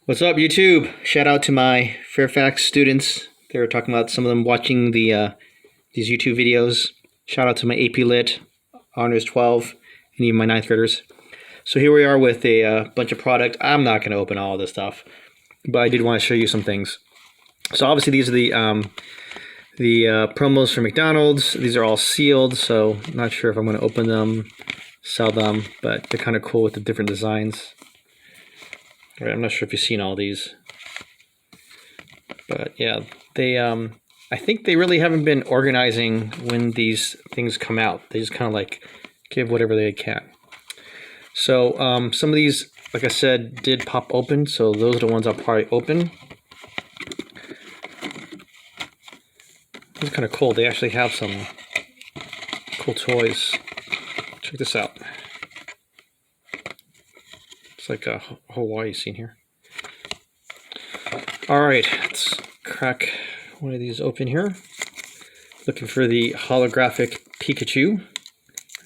What's up, YouTube? Shout out to my Fairfax students. They were talking about some of them watching these YouTube videos. Shout out to my AP Lit, Honors 12, and even my 9th graders. So here we are with a bunch of product. I'm not going to open all this stuff, but I did want to show you some things. So obviously these are the promos for McDonald's. These are all sealed, so I'm not sure if I'm going to open them, sell them, but they're kind of cool with the different designs. All right, I'm not sure if you've seen all these, but yeah, they I think they really haven't been organizing when these things come out. They just kind of like give whatever they can. So some of these, like I said, did pop open, so those are the ones I'll probably open. It's kind of cool. They actually have some cool toys. Check this out. It's like a Hawaii scene here. All right, let's crack one of these open here. Looking for the holographic Pikachu.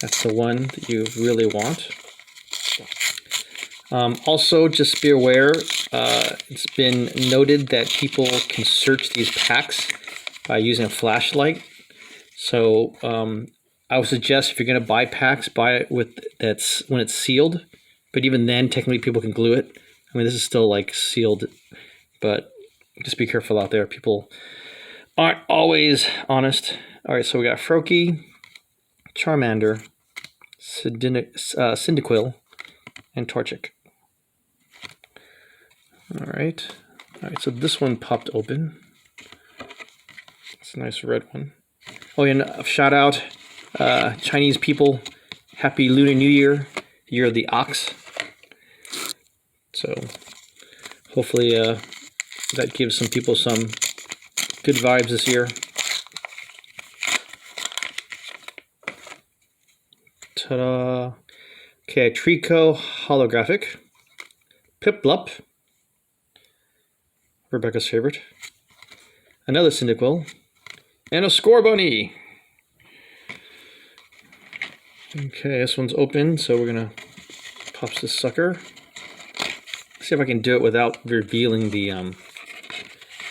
That's the one that you really want. Also, just be aware, it's been noted that people can search these packs by using a flashlight. So I would suggest if you're going to buy packs, buy it with that's when it's sealed. But even then, technically, people can glue it. I mean, this is still like sealed, but just be careful out there. People aren't always honest. All right, so we got Froakie, Charmander, Cyndaquil, and Torchic. All right, so this one popped open. It's a nice red one. Oh, and shout out, Chinese people, Happy Lunar New Year, Year of the Ox. So hopefully that gives some people some good vibes this year. Ta-da! Okay, Trico holographic, Piplup, Rebecca's favorite, another Cyndaquil, and a Scorbunny. Okay, this one's open, so we're gonna pop this sucker. See if I can do it without revealing the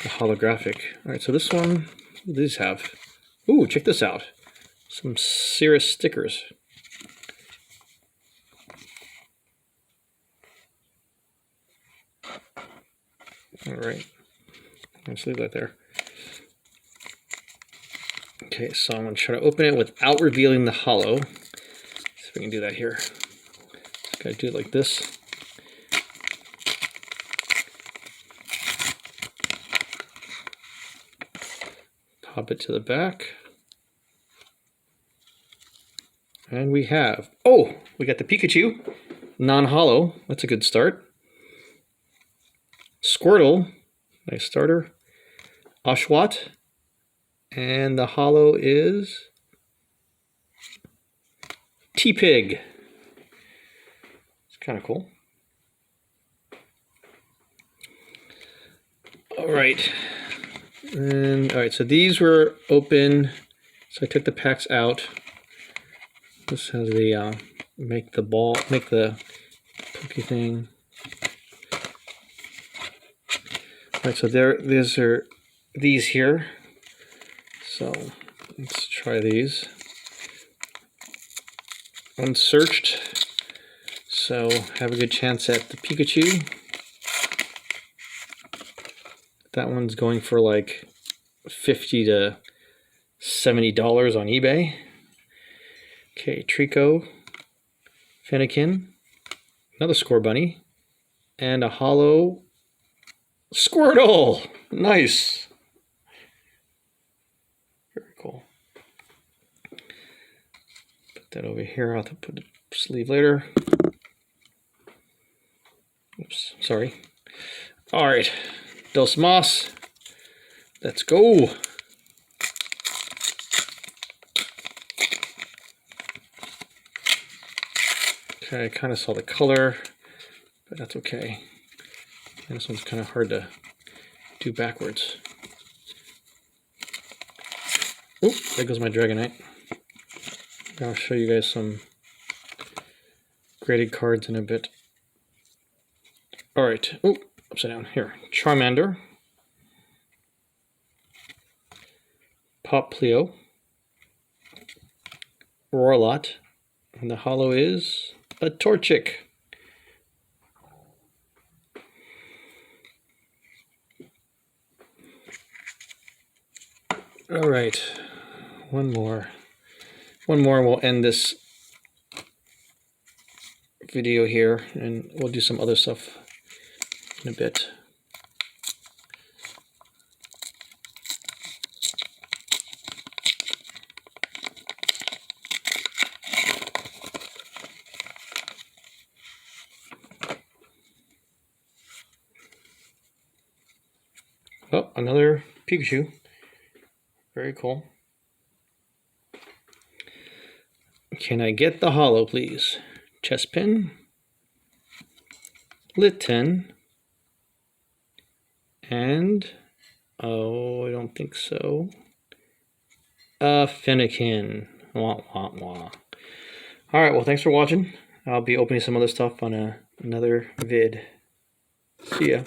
holographic. All right, so this one, what do these have? Ooh, check this out. Some Cirrus stickers. All right, let's leave that there. Okay, so I'm gonna try to open it without revealing the holo. See if we can do that here. Just gotta do it like this. Pop it to the back. And we have, oh, we got the Pikachu, non-holo. That's a good start. Squirtle, nice starter. Oshawott, and the holo is T-Pig. It's kind of cool. All right. And all right, so these were open. So I took the packs out. This has the make the pokey thing. All right, so these are these here. So let's try these. Unsearched. So have a good chance at the Pikachu. That one's going for like $50 to $70 on eBay. Okay, Trico, Fennekin, another Scorbunny, and a holo Squirtle. Nice. Very cool. Put that over here. I'll have to put the sleeve later. Oops, sorry. All right. Dos Mas, let's go. Okay, I kind of saw the color, but that's okay. And this one's kind of hard to do backwards. Oh, there goes my Dragonite. I'll show you guys some graded cards in a bit. All right. Oh, upside down. Here, Charmander, Poplio, Roarlot, and the holo is a Torchic. All right, one more. One more, we'll end this video here, and we'll do some other stuff in a bit. Oh, another Pikachu. Very cool. Can I get the holo, please? Chespin, Litten, and oh, I don't think so. Fennekin. Wah, wah, wah. All right, well, thanks for watching. I'll be opening some other stuff on another vid. See ya.